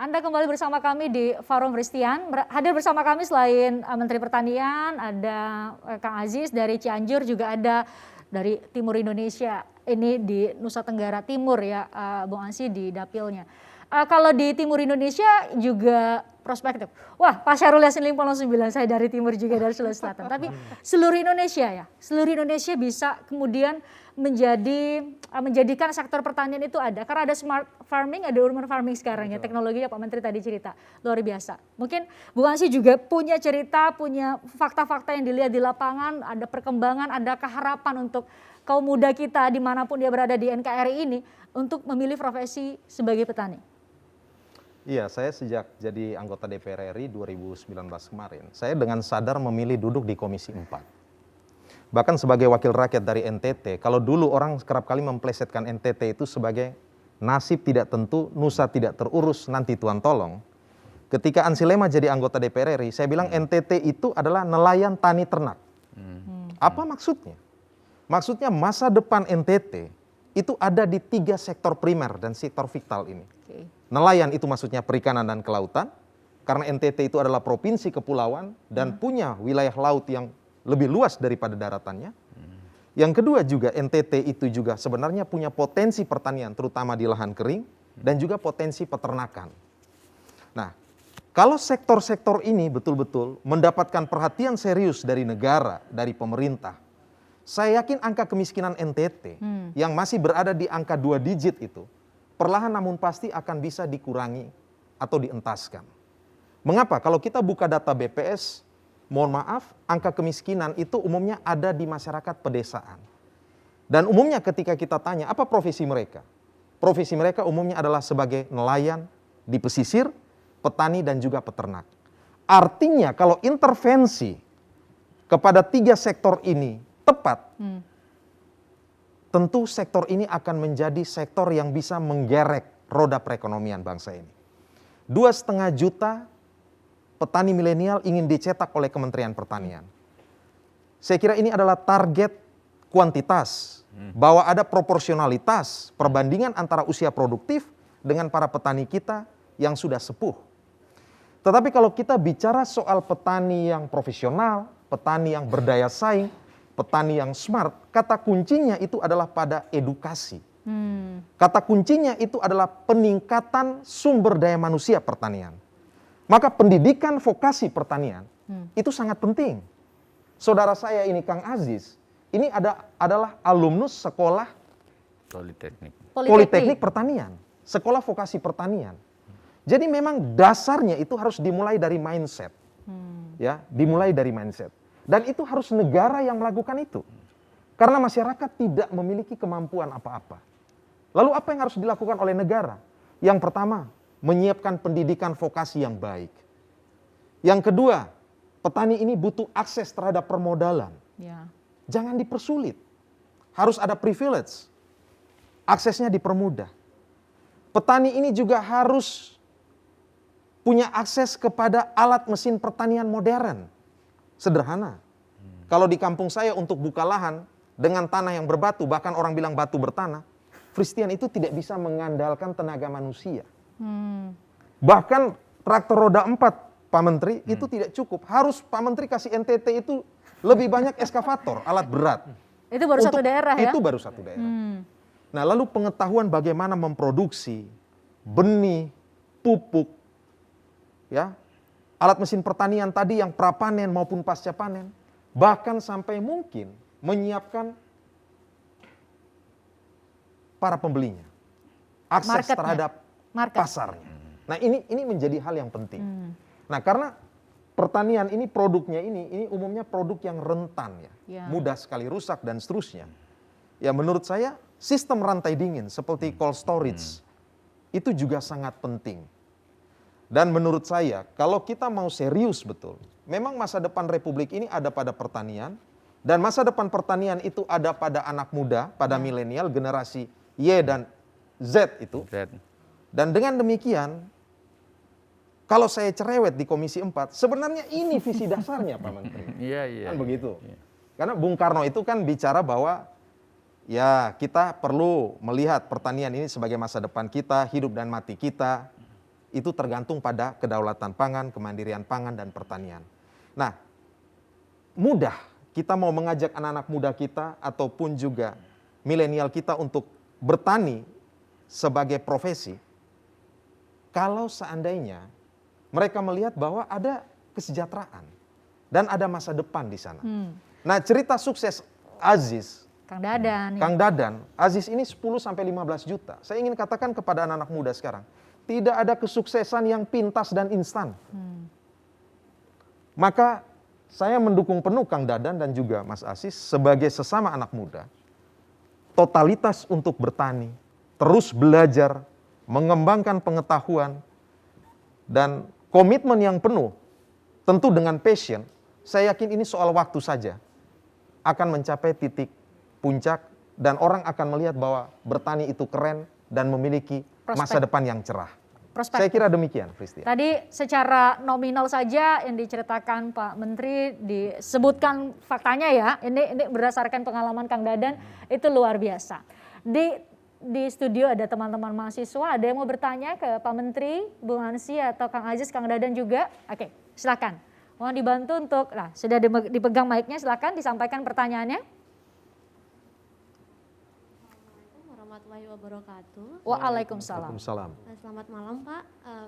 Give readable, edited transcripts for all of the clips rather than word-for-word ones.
Anda kembali bersama kami di Forum Christian. Hadir bersama kami selain Menteri Pertanian, ada Kang Aziz dari Cianjur, juga ada dari Timur Indonesia. Ini di Nusa Tenggara Timur ya, Bung Ansi di dapilnya. Kalau di Timur Indonesia juga prospektif. Wah, Pak Syahrul Yassin Limpo langsung bilang saya dari Timur juga dari Sulawesi Selatan. Tapi seluruh Indonesia ya, seluruh Indonesia bisa kemudian menjadikan sektor pertanian itu ada. Karena ada smart farming, ada urban farming sekarang ya. Teknologinya Pak Menteri tadi cerita, luar biasa. Mungkin Bu Ansi juga punya cerita, punya fakta-fakta yang dilihat di lapangan, ada perkembangan, ada keharapan untuk kaum muda kita dimanapun dia berada di NKRI ini untuk memilih profesi sebagai petani. Iya, saya sejak jadi anggota DPR RI 2019 kemarin, saya dengan sadar memilih duduk di Komisi 4. Bahkan sebagai wakil rakyat dari NTT, kalau dulu orang kerap kali memplesetkan NTT itu sebagai nasib tidak tentu, nusa tidak terurus, nanti Tuhan tolong. Ketika Ansi Lema jadi anggota DPR RI, saya bilang NTT itu adalah nelayan tani ternak. Apa maksudnya? Maksudnya masa depan NTT itu ada di 3 sektor primer dan sektor vital ini. Nelayan itu maksudnya perikanan dan kelautan, karena NTT itu adalah provinsi kepulauan dan punya wilayah laut yang lebih luas daripada daratannya. Yang kedua juga NTT itu juga sebenarnya punya potensi pertanian terutama di lahan kering dan juga potensi peternakan. Nah, kalau sektor-sektor ini betul-betul mendapatkan perhatian serius dari negara, dari pemerintah, saya yakin angka kemiskinan NTT yang masih berada di angka 2 digit itu perlahan namun pasti akan bisa dikurangi atau dientaskan. Mengapa? Kalau kita buka data BPS, mohon maaf, angka kemiskinan itu umumnya ada di masyarakat pedesaan. Dan umumnya ketika kita tanya, apa profesi mereka? Profesi mereka umumnya adalah sebagai nelayan di pesisir, petani dan juga peternak. Artinya kalau intervensi kepada 3 sektor ini tepat, tentu sektor ini akan menjadi sektor yang bisa menggerek roda perekonomian bangsa ini. 2,5 juta petani milenial ingin dicetak oleh Kementerian Pertanian. Saya kira ini adalah target kuantitas, bahwa ada proporsionalitas perbandingan antara usia produktif dengan para petani kita yang sudah sepuh. Tetapi kalau kita bicara soal petani yang profesional, petani yang berdaya saing, petani yang smart, kata kuncinya itu adalah pada edukasi. Kata kuncinya itu adalah peningkatan sumber daya manusia pertanian. Maka pendidikan vokasi pertanian itu sangat penting. Saudara saya ini Kang Aziz, ini adalah alumnus sekolah Politeknik Pertanian, sekolah vokasi pertanian. Jadi memang dasarnya itu harus dimulai dari mindset. Ya, dimulai dari mindset. Dan itu harus negara yang melakukan itu. Karena masyarakat tidak memiliki kemampuan apa-apa. Lalu apa yang harus dilakukan oleh negara? Yang pertama, menyiapkan pendidikan vokasi yang baik. Yang kedua, petani ini butuh akses terhadap permodalan. Ya. Jangan dipersulit. Harus ada privilege. Aksesnya dipermudah. Petani ini juga harus punya akses kepada alat mesin pertanian modern. Sederhana. Kalau di kampung saya untuk buka lahan dengan tanah yang berbatu, bahkan orang bilang batu bertanah, Christian itu tidak bisa mengandalkan tenaga manusia. Bahkan traktor roda 4, Pak Menteri, itu tidak cukup. Harus Pak Menteri kasih NTT itu lebih banyak eskavator, alat berat. Itu baru satu daerah ya? Itu baru satu daerah. Nah lalu pengetahuan bagaimana memproduksi benih, pupuk, ya, alat mesin pertanian tadi yang prapanen maupun pasca panen, bahkan sampai mungkin menyiapkan para pembelinya, akses terhadap pasarnya. Nah ini menjadi hal yang penting. Nah karena pertanian ini produknya ini umumnya produk yang rentan ya, mudah sekali rusak dan seterusnya. Ya menurut saya sistem rantai dingin seperti cold storage itu juga sangat penting. Dan menurut saya, kalau kita mau serius betul, memang masa depan Republik ini ada pada pertanian, dan masa depan pertanian itu ada pada anak muda, pada milenial, generasi Y dan Z itu. Dan dengan demikian, kalau saya cerewet di Komisi 4, sebenarnya ini visi dasarnya Pak Menteri. Kan begitu. Karena Bung Karno itu kan bicara bahwa ya kita perlu melihat pertanian ini sebagai masa depan kita, hidup dan mati kita. itu tergantung pada kedaulatan pangan, kemandirian pangan, dan pertanian. Nah, mudah kita mau mengajak anak-anak muda kita ataupun juga milenial kita untuk bertani sebagai profesi, kalau seandainya mereka melihat bahwa ada kesejahteraan dan ada masa depan di sana. Nah, cerita sukses Aziz, Kang Dadan. Kang Dadan, Aziz ini 10-15 juta. Saya ingin katakan kepada anak-anak muda sekarang, tidak ada kesuksesan yang pintas dan instan. Maka saya mendukung penuh Kang Dadan dan juga Mas Aziz sebagai sesama anak muda. Totalitas untuk bertani, terus belajar, mengembangkan pengetahuan, dan komitmen yang penuh, tentu dengan passion. Saya yakin ini soal waktu saja akan mencapai titik puncak dan orang akan melihat bahwa bertani itu keren dan memiliki masa depan yang cerah. Saya kira demikian, Christian. Tadi secara nominal saja yang diceritakan Pak Menteri disebutkan faktanya ya. Ini berdasarkan pengalaman Kang Dadan itu luar biasa. Di studio ada teman-teman mahasiswa, ada yang mau bertanya ke Pak Menteri, Bung Hansi atau Kang Aziz, Kang Dadan juga. Oke, silakan. Mohon dibantu untuk, nah sudah dipegang mic-nya, silakan disampaikan pertanyaannya. Warahmatullahi wabarakatuh. Waalaikumsalam. Selamat malam Pak,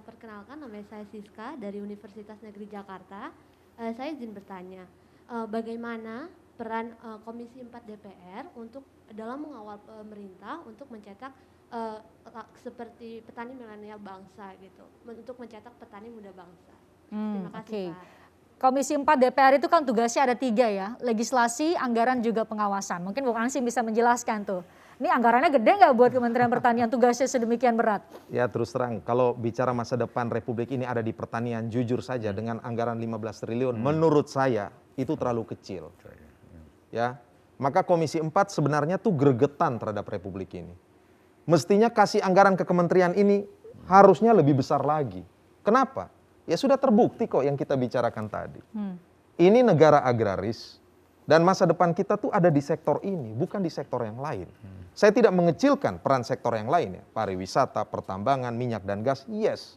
perkenalkan nama saya Siska dari Universitas Negeri Jakarta. Saya izin bertanya, bagaimana peran Komisi 4 DPR untuk dalam mengawal pemerintah untuk mencetak seperti petani milenial bangsa gitu, untuk mencetak petani muda bangsa. Terima kasih Pak. Komisi 4 DPR itu kan tugasnya ada 3 ya, legislasi, anggaran juga pengawasan. Mungkin Bung Ansi bisa menjelaskan tuh. Ini anggarannya gede nggak buat Kementerian Pertanian, tugasnya sedemikian berat? Ya terus terang, kalau bicara masa depan Republik ini ada di pertanian, jujur saja dengan anggaran 15 triliun, menurut saya itu terlalu kecil. Ya, maka Komisi 4 sebenarnya tuh gregetan terhadap Republik ini. Mestinya kasih anggaran ke kementerian ini harusnya lebih besar lagi. Kenapa? Ya sudah terbukti kok yang kita bicarakan tadi. Ini negara agraris dan masa depan kita tuh ada di sektor ini, bukan di sektor yang lain. Saya tidak mengecilkan peran sektor yang lain ya, pariwisata, pertambangan, minyak dan gas, yes.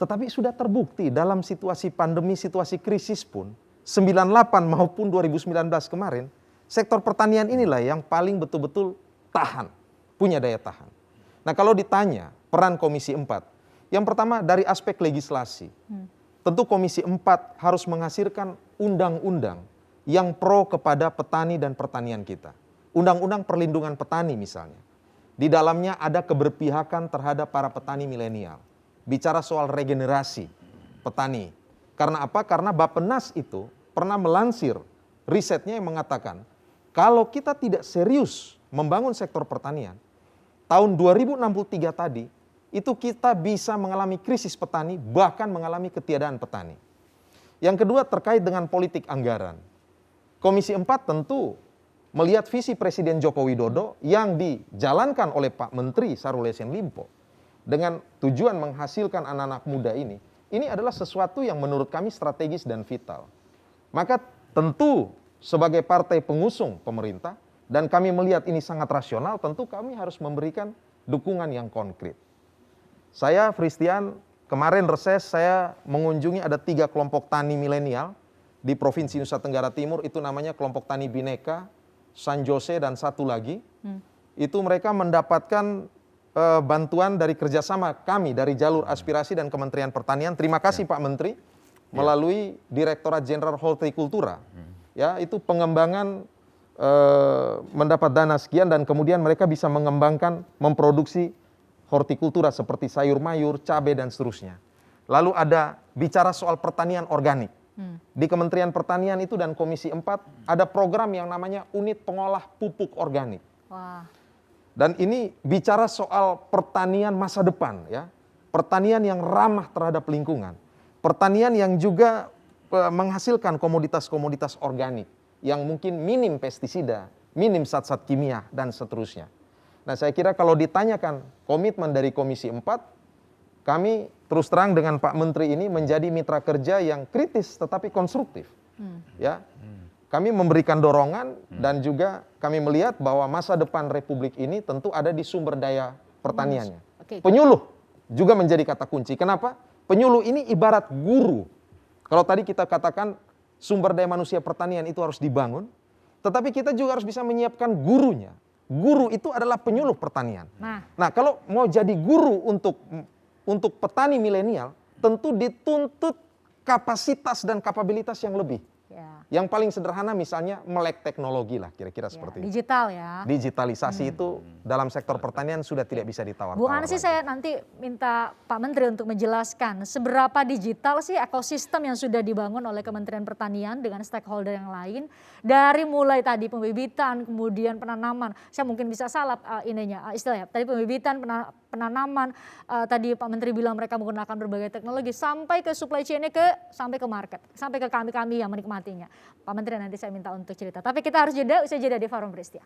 Tetapi sudah terbukti dalam situasi pandemi, situasi krisis pun, 98 maupun 2019 kemarin, sektor pertanian inilah yang paling betul-betul tahan, punya daya tahan. Nah kalau ditanya peran Komisi 4, yang pertama dari aspek legislasi, tentu Komisi 4 harus menghasilkan undang-undang yang pro kepada petani dan pertanian kita. Undang-undang perlindungan petani misalnya. Di dalamnya ada keberpihakan terhadap para petani milenial. Bicara soal regenerasi petani. Karena apa? Karena Bappenas itu pernah melansir risetnya yang mengatakan kalau kita tidak serius membangun sektor pertanian, tahun 2063 tadi itu kita bisa mengalami krisis petani, bahkan mengalami ketiadaan petani. Yang kedua terkait dengan politik anggaran. Komisi 4 tentu melihat visi Presiden Joko Widodo yang dijalankan oleh Pak Menteri Syahrul Yassin Limpo dengan tujuan menghasilkan anak-anak muda ini adalah sesuatu yang menurut kami strategis dan vital. Maka tentu sebagai partai pengusung pemerintah dan kami melihat ini sangat rasional, tentu kami harus memberikan dukungan yang konkret. Saya, Christian, kemarin reses saya mengunjungi ada 3 kelompok tani milenial di Provinsi Nusa Tenggara Timur, itu namanya kelompok tani Bineka, San Jose, dan satu lagi. Itu mereka mendapatkan bantuan dari kerjasama kami, dari jalur aspirasi dan Kementerian Pertanian. Terima kasih Pak Menteri, melalui Direktorat Jenderal Hortikultura. Ya, itu pengembangan mendapat dana sekian dan kemudian mereka bisa mengembangkan, memproduksi hortikultura seperti sayur mayur, cabai, dan seterusnya. Lalu ada bicara soal pertanian organik. Di Kementerian Pertanian itu dan Komisi 4 ada program yang namanya Unit Pengolah Pupuk Organik. Wah. Dan ini bicara soal pertanian masa depan ya. Pertanian yang ramah terhadap lingkungan. Pertanian yang juga menghasilkan komoditas-komoditas organik yang mungkin minim pestisida, minim zat-zat kimia dan seterusnya. Nah, saya kira kalau ditanyakan komitmen dari Komisi 4, kami terus terang dengan Pak Menteri ini menjadi mitra kerja yang kritis tetapi konstruktif. Ya. Kami memberikan dorongan dan juga kami melihat bahwa masa depan Republik ini tentu ada di sumber daya pertaniannya. Penyuluh juga menjadi kata kunci. Kenapa? Penyuluh ini ibarat guru. Kalau tadi kita katakan sumber daya manusia pertanian itu harus dibangun, tetapi kita juga harus bisa menyiapkan gurunya. Guru itu adalah penyuluh pertanian. Nah, kalau mau jadi guru untuk petani milenial, tentu dituntut kapasitas dan kapabilitas yang lebih. Yang paling sederhana misalnya melek teknologi lah, kira-kira seperti itu. Digital ya. Digitalisasi itu dalam sektor pertanian sudah tidak bisa ditawar-tawar. Bu Hansi, saya nanti minta Pak Menteri untuk menjelaskan seberapa digital sih ekosistem yang sudah dibangun oleh Kementerian Pertanian dengan stakeholder yang lain, dari mulai tadi pembibitan, kemudian penanaman. Saya mungkin bisa salah istilahnya. Tadi pembibitan, penanaman, tadi Pak Menteri bilang mereka menggunakan berbagai teknologi, sampai ke supply chain-nya, sampai ke market, sampai ke kami-kami yang menikmatinya. Pak Menteri nanti saya minta untuk cerita. Tapi kita harus usai jeda di Forum Prestia.